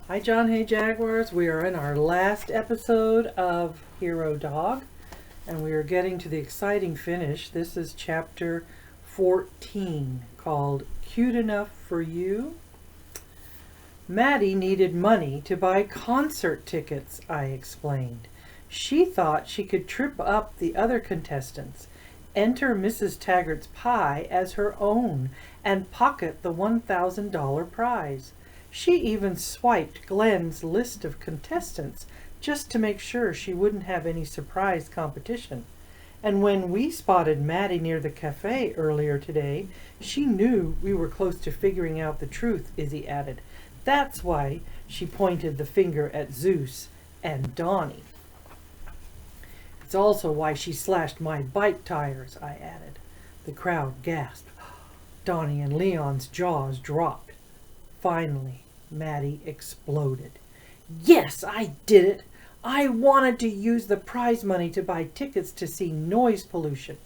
Hi John, hey Jaguars. We are in our last episode of Hero Dog and we are getting to the exciting finish. This is chapter 14 called Cute Enough for You. Maddie needed money to buy concert tickets, I explained. She thought she could trip up the other contestants, enter Mrs. Taggart's pie as her own, and pocket the $1,000 prize. She even swiped Glenn's list of contestants just to make sure she wouldn't have any surprise competition. And when we spotted Maddie near the cafe earlier today, she knew we were close to figuring out the truth, Izzy added. That's why she pointed the finger at Zeus and Donnie. It's also why she slashed my bike tires, I added. The crowd gasped. Donnie and Leon's jaws dropped. Finally, Maddie exploded. Yes, I did it! I wanted to use the prize money to buy tickets to see Noise Pollution.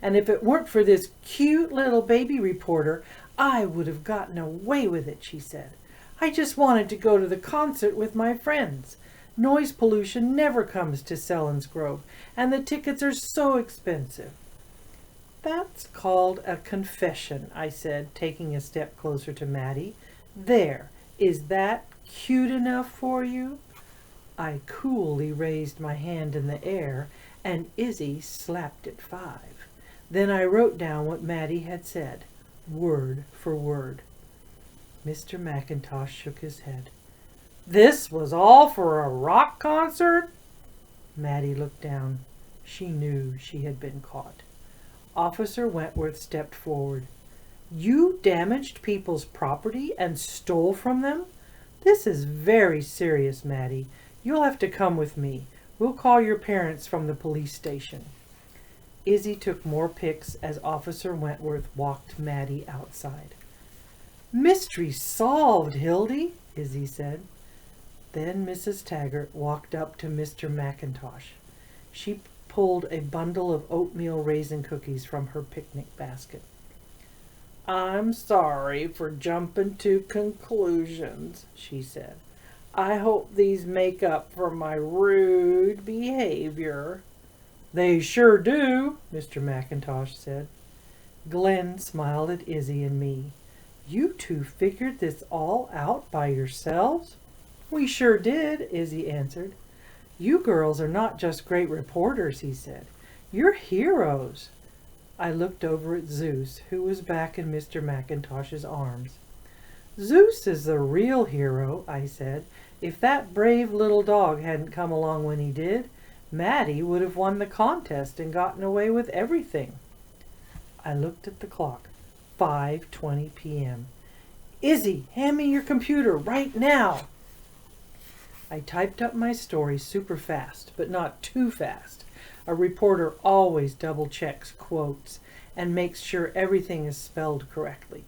And if it weren't for this cute little baby reporter, I would have gotten away with it, she said. I just wanted to go to the concert with my friends. Noise Pollution never comes to Selinsgrove, and the tickets are so expensive. That's called a confession, I said, taking a step closer to Maddie. There, is that cute enough for you? I coolly raised my hand in the air, and Izzy slapped it 5. Then I wrote down what Maddie had said, word for word. Mr. McIntosh shook his head. This was all for a rock concert? Maddie looked down. She knew she had been caught. Officer Wentworth stepped forward. You damaged people's property and stole from them? This is very serious, Maddie. You'll have to come with me. We'll call your parents from the police station. Izzy took more pics as Officer Wentworth walked Maddie outside. Mystery solved, Hildy, Izzy said. Then Mrs. Taggart walked up to Mr. McIntosh. She pulled a bundle of oatmeal raisin cookies from her picnic basket. I'm sorry for jumping to conclusions, she said. I hope these make up for my rude behavior. They sure do, Mr. McIntosh said. Glenn smiled at Izzy and me. You two figured this all out by yourselves? We sure did, Izzy answered. You girls are not just great reporters, he said. You're heroes. I looked over at Zeus, who was back in Mr. McIntosh's arms. Zeus is the real hero, I said. If that brave little dog hadn't come along when he did, Maddie would have won the contest and gotten away with everything. I looked at the clock. 5:20 p.m. Izzy, hand me your computer right now. I typed up my story super fast, but not too fast. A reporter always double checks quotes and makes sure everything is spelled correctly.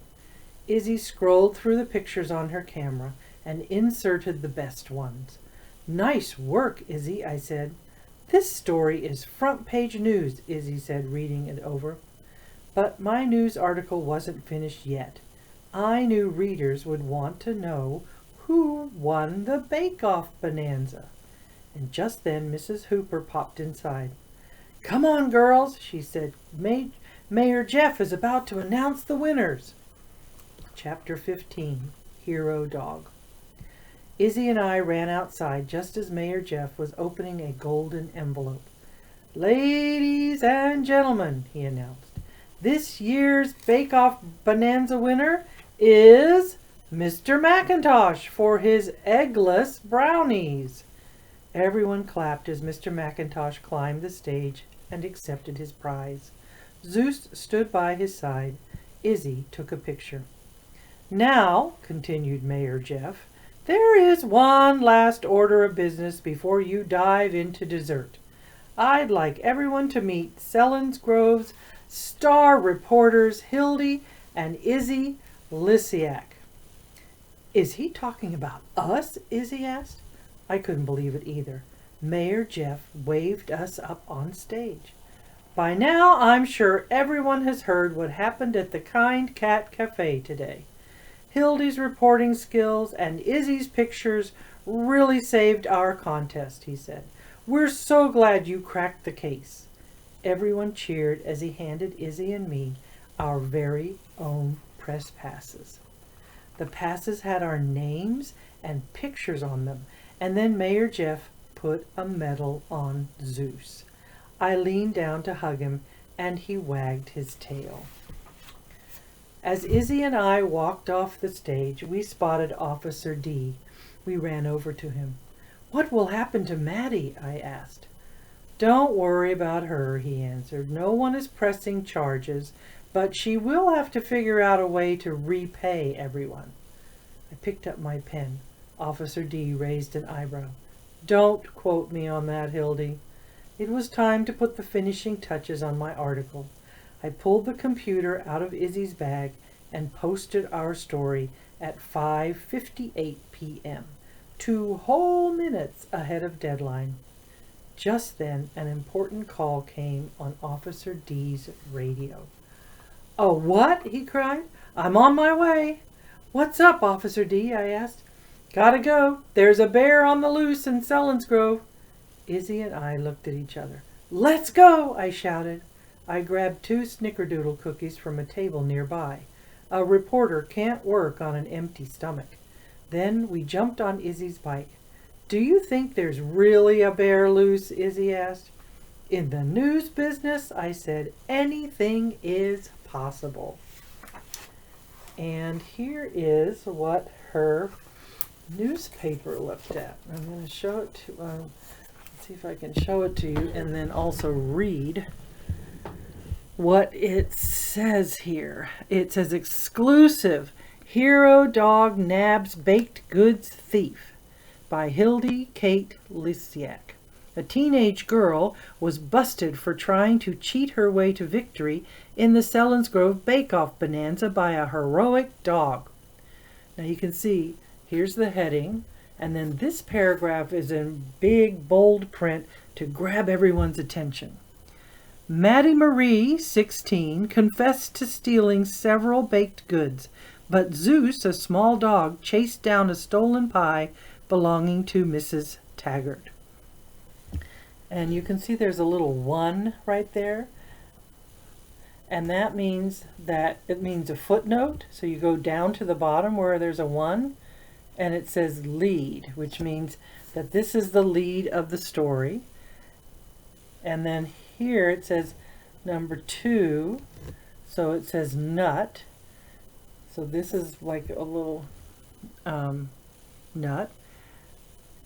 Izzy scrolled through the pictures on her camera and inserted the best ones. Nice work, Izzy, I said. This story is front page news, Izzy said, reading it over. But my news article wasn't finished yet. I knew readers would want to know who won the bake-off bonanza. And just then Mrs. Hooper popped inside. Come on, girls, she said. Mayor Jeff is about to announce the winners. Chapter 15, Hero Dog. Izzy and I ran outside just as Mayor Jeff was opening a golden envelope. Ladies and gentlemen, he announced, this year's bake-off bonanza winner is Mr. McIntosh for his eggless brownies. Everyone clapped as Mr. McIntosh climbed the stage and accepted his prize. Zeus stood by his side. Izzy took a picture. Now, continued Mayor Jeff, there is one last order of business before you dive into dessert. I'd like everyone to meet Selinsgrove's star reporters Hildy and Izzy Lysiak. Is he talking about us? Izzy asked. I couldn't believe it either. Mayor Jeff waved us up on stage. By now, I'm sure everyone has heard what happened at the Kind Cat Cafe today. Hildy's reporting skills and Izzy's pictures really saved our contest, he said. We're so glad you cracked the case. Everyone cheered as he handed Izzy and me our very own press passes. The passes had our names and pictures on them, and then Mayor Jeff put a medal on Zeus. I leaned down to hug him, and he wagged his tail. As Izzy and I walked off the stage, we spotted Officer D. We ran over to him. "What will happen to Maddie?" I asked. "Don't worry about her," he answered. "No one is pressing charges, but she will have to figure out a way to repay everyone." I picked up my pen. Officer D raised an eyebrow. "Don't quote me on that, Hildy." It was time to put the finishing touches on my article. I pulled the computer out of Izzy's bag and posted our story at 5:58 p.m., 2 whole minutes ahead of deadline. Just then, an important call came on Officer D's radio. "Oh, what?" he cried. "I'm on my way." "What's up, Officer D?" I asked. "Gotta go. There's a bear on the loose in Selinsgrove." Izzy and I looked at each other. "Let's go!" I shouted. I grabbed 2 snickerdoodle cookies from a table nearby. A reporter can't work on an empty stomach. Then we jumped on Izzy's bike. "Do you think there's really a bear loose?" Izzy asked. "In the news business," I said, "anything is possible." And here is what her newspaper looked at. I'm going to show it to, let's see if I can show it to you and then also read what it says here. It says, "Exclusive, Hero Dog Nabs Baked Goods Thief" by Hildy Kate Lysiak. A teenage girl was busted for trying to cheat her way to victory in the Selinsgrove Bake-Off Bonanza by a heroic dog. Now you can see, here's the heading, and then this paragraph is in big, bold print to grab everyone's attention. Maddie Marie, 16, confessed to stealing several baked goods, but Zeus, a small dog, chased down a stolen pie belonging to Mrs. Taggart. And you can see there's a little 1 right there. And that means that it means a footnote. So you go down to the bottom where there's a 1, and it says lead, which means that this is the lead of the story. And then here it says number 2, so it says nut. So this is like a little nut.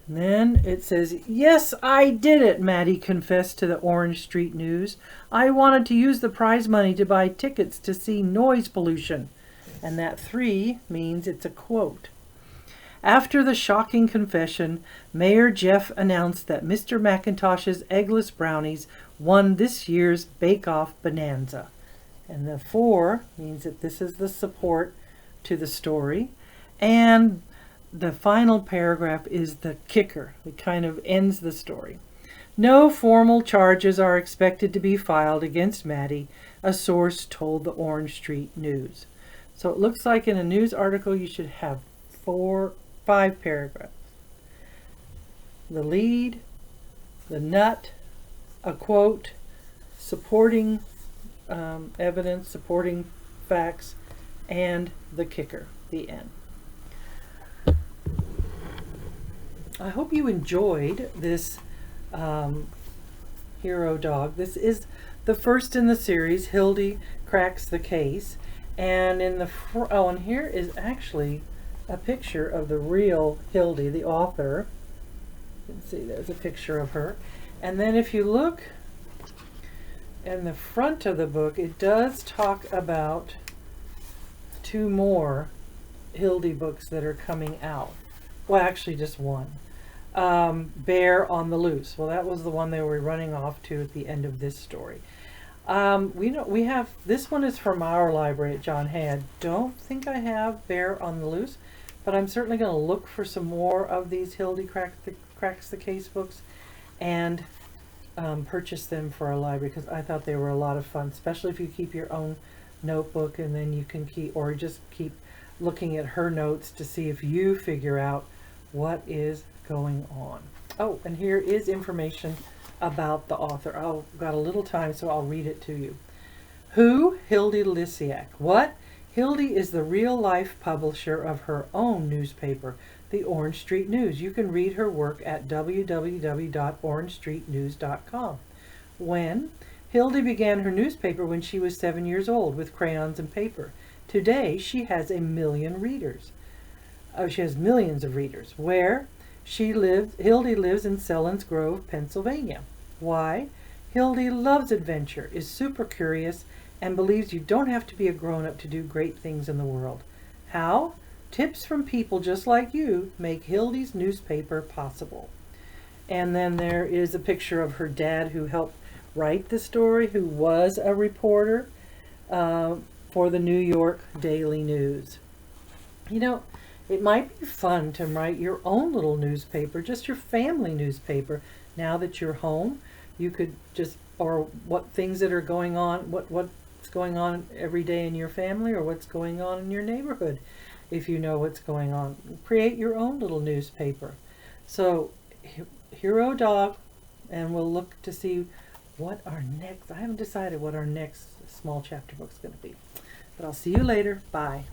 And then it says, "Yes, I did it," Maddie confessed to the Orange Street News. "I wanted to use the prize money to buy tickets to see Noise Pollution." And that 3 means it's a quote. After the shocking confession, Mayor Jeff announced that Mr. McIntosh's Eggless Brownies won this year's Bake-Off Bonanza. And the 4 means that this is the support to the story. And the final paragraph is the kicker. It kind of ends the story. "No formal charges are expected to be filed against Maddie," a source told the Orange Street News. So it looks like in a news article you should have 5 paragraphs. The lead, the nut, a quote, supporting evidence, supporting facts, and the kicker, the end. I hope you enjoyed this Hero Dog. This is the first in the series, Hildy Cracks the Case. And in the and here is actually a picture of the real Hildy, the author. You can see there's a picture of her. And then if you look in the front of the book, it does talk about 2 more Hildy books that are coming out. Well, actually just 1. Bear on the Loose. Well, that was the one they were running off to at the end of this story. We have, this one is from our library at John Hay. I don't think I have Bear on the Loose, but I'm certainly going to look for some more of these Hildy Cracks the Case books and purchase them for our library, because I thought they were a lot of fun, especially if you keep your own notebook, and then you can keep, or just keep looking at her notes to see if you figure out what is going on. Oh, and here is information about the author. I've got a little time, so I'll read it to you. Who? Hildy Lisiak. What? Hildy is the real-life publisher of her own newspaper, the Orange Street News. You can read her work at www.orangestreetnews.com. When? Hildy began her newspaper when she was 7 years old with crayons and paper. Today, she has a million readers. She has millions of readers. Where? Hildy lives in Selins Grove, Pennsylvania. Why? Hildy loves adventure, is super curious, and believes you don't have to be a grown-up to do great things in the world. How? Tips from people just like you make Hildy's newspaper possible. And then there is a picture of her dad who helped write the story, who was a reporter for the New York Daily News. You know, it might be fun to write your own little newspaper, just your family newspaper. Now that you're home, you could just, or what things that are going on, what's going on every day in your family, or what's going on in your neighborhood, if you know what's going on. Create your own little newspaper. So, Hero Dog, and we'll look to see what our next, I haven't decided what our next small chapter book's going to be. But I'll see you later. Bye.